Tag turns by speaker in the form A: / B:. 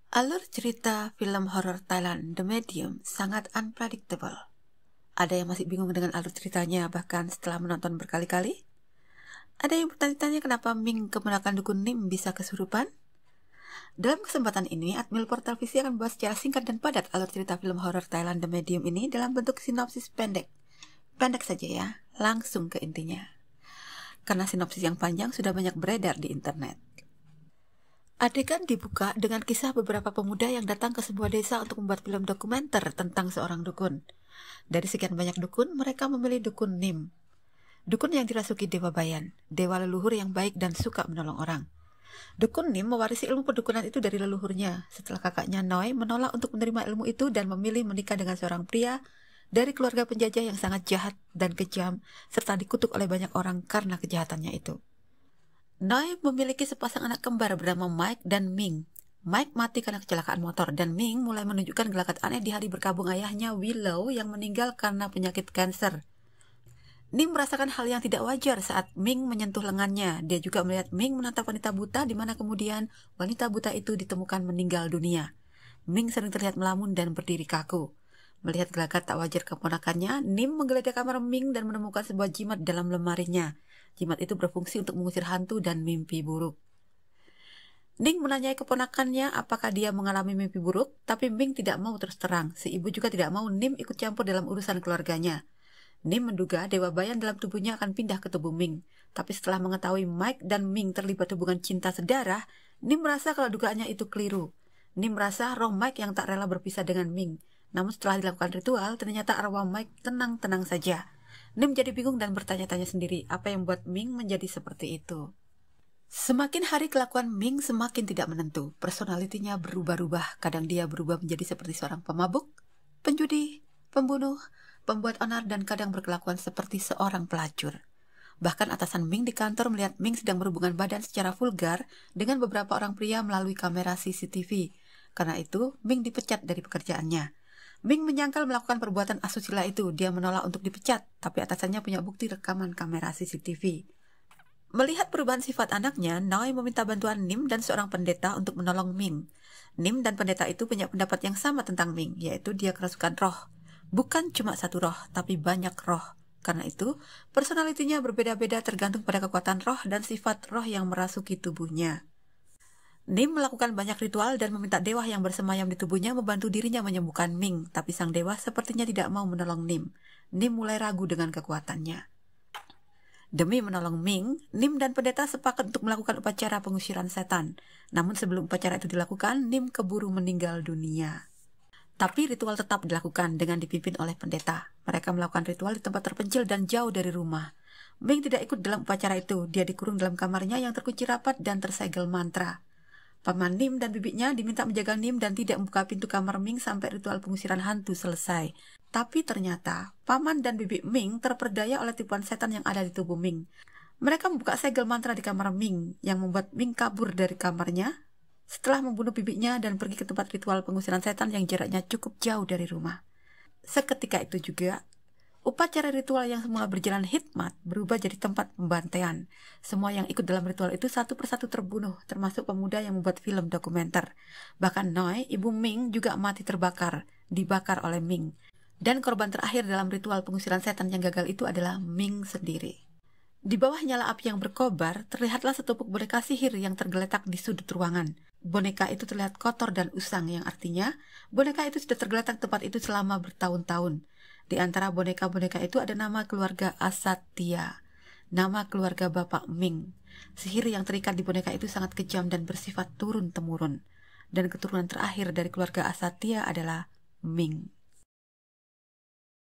A: Alur cerita film horor Thailand The Medium sangat unpredictable. Ada yang masih bingung dengan alur ceritanya bahkan setelah menonton berkali-kali. Ada yang bertanya-tanya kenapa Ming, keponakan dukun Nim, bisa kesurupan. Dalam kesempatan ini, Admil Portal Visi akan membahas secara singkat dan padat alur cerita film horor Thailand The Medium ini dalam bentuk sinopsis pendek. Pendek saja ya, langsung ke intinya. Karena sinopsis yang panjang sudah banyak beredar di internet. Adegan dibuka dengan kisah beberapa pemuda yang datang ke sebuah desa untuk membuat film dokumenter tentang seorang dukun. Dari sekian banyak dukun, mereka memilih dukun Nim. Dukun yang dirasuki Dewa Bayan, dewa leluhur yang baik dan suka menolong orang. Dukun Nim mewarisi ilmu perdukunan itu dari leluhurnya, setelah kakaknya Noi menolak untuk menerima ilmu itu dan memilih menikah dengan seorang pria dari keluarga penjajah yang sangat jahat dan kejam, serta dikutuk oleh banyak orang karena kejahatannya itu. Noi memiliki sepasang anak kembar bernama Mike dan Ming. Mike mati karena kecelakaan motor dan Ming mulai menunjukkan gelagat aneh di hari berkabung ayahnya Willow yang meninggal karena penyakit kanker. Nim merasakan hal yang tidak wajar saat Ming menyentuh lengannya. Dia juga melihat Ming menatap wanita buta di mana kemudian wanita buta itu ditemukan meninggal dunia. Ming sering terlihat melamun dan berdiri kaku. Melihat gelagat tak wajar keponakannya, Nim menggeledah kamar Ming dan menemukan sebuah jimat dalam lemarinya. Jimat itu berfungsi untuk mengusir hantu dan mimpi buruk. Ning menanyai keponakannya apakah dia mengalami mimpi buruk, tapi Ming tidak mau terus terang. Si ibu juga tidak mau Nim ikut campur dalam urusan keluarganya. Nim menduga Dewa Bayan dalam tubuhnya akan pindah ke tubuh Ming. Tapi setelah mengetahui Mike dan Ming terlibat hubungan cinta sedarah, Nim merasa kalau dugaannya itu keliru. Nim merasa roh Mike yang tak rela berpisah dengan Ming. Namun setelah dilakukan ritual, ternyata arwah Mike tenang-tenang saja. Nim jadi bingung dan bertanya-tanya sendiri apa yang membuat Ming menjadi seperti itu. Semakin hari kelakuan Ming semakin tidak menentu. Personalitinya berubah-ubah. Kadang dia berubah menjadi seperti seorang pemabuk, penjudi, pembunuh, pembuat onar, dan kadang berkelakuan seperti seorang pelacur. Bahkan atasan Ming di kantor melihat Ming sedang berhubungan badan secara vulgar dengan beberapa orang pria melalui kamera CCTV. Karena itu, Ming dipecat dari pekerjaannya. Ming menyangkal melakukan perbuatan asusila itu. Dia menolak untuk dipecat, tapi atasannya punya bukti rekaman kamera CCTV. Melihat perubahan sifat anaknya, Noi meminta bantuan Nim dan seorang pendeta untuk menolong Ming. Nim dan pendeta itu punya pendapat yang sama tentang Ming, yaitu dia kerasukan roh. Bukan cuma satu roh, tapi banyak roh. Karena itu, personalitinya berbeda-beda tergantung pada kekuatan roh dan sifat roh yang merasuki tubuhnya. Nim melakukan banyak ritual dan meminta dewa yang bersemayam di tubuhnya membantu dirinya menyembuhkan Ming, tapi sang dewa sepertinya tidak mau menolong Nim. Nim mulai ragu dengan kekuatannya. Demi menolong Ming, Nim dan pendeta sepakat untuk melakukan upacara pengusiran setan. Namun sebelum upacara itu dilakukan, Nim keburu meninggal dunia. Tapi ritual tetap dilakukan dengan dipimpin oleh pendeta. Mereka melakukan ritual di tempat terpencil dan jauh dari rumah. Ming tidak ikut dalam upacara itu. Dia dikurung dalam kamarnya yang terkunci rapat dan tersegel mantra. Paman Nim dan bibinya diminta menjaga Nim dan tidak membuka pintu kamar Ming sampai ritual pengusiran hantu selesai. Tapi ternyata, Paman dan bibi Ming terperdaya oleh tipuan setan yang ada di tubuh Ming. Mereka membuka segel mantra di kamar Ming, yang membuat Ming kabur dari kamarnya setelah membunuh bibinya dan pergi ke tempat ritual pengusiran setan yang jaraknya cukup jauh dari rumah. Seketika itu juga, upacara ritual yang semula berjalan hikmat berubah jadi tempat pembantaian. Semua yang ikut dalam ritual itu satu persatu terbunuh, termasuk pemuda yang membuat film dokumenter. Bahkan Noi, ibu Ming, juga mati terbakar, dibakar oleh Ming. Dan korban terakhir dalam ritual pengusiran setan yang gagal itu adalah Ming sendiri. Di bawah nyala api yang berkobar, terlihatlah setupuk boneka sihir yang tergeletak di sudut ruangan. Boneka itu terlihat kotor dan usang, yang artinya boneka itu sudah tergeletak tempat itu selama bertahun-tahun. Di antara boneka-boneka itu ada nama keluarga Asatya, nama keluarga Bapak Ming. Sihir yang terikat di boneka itu sangat kejam dan bersifat turun-temurun. Dan keturunan terakhir dari keluarga Asatya adalah Ming.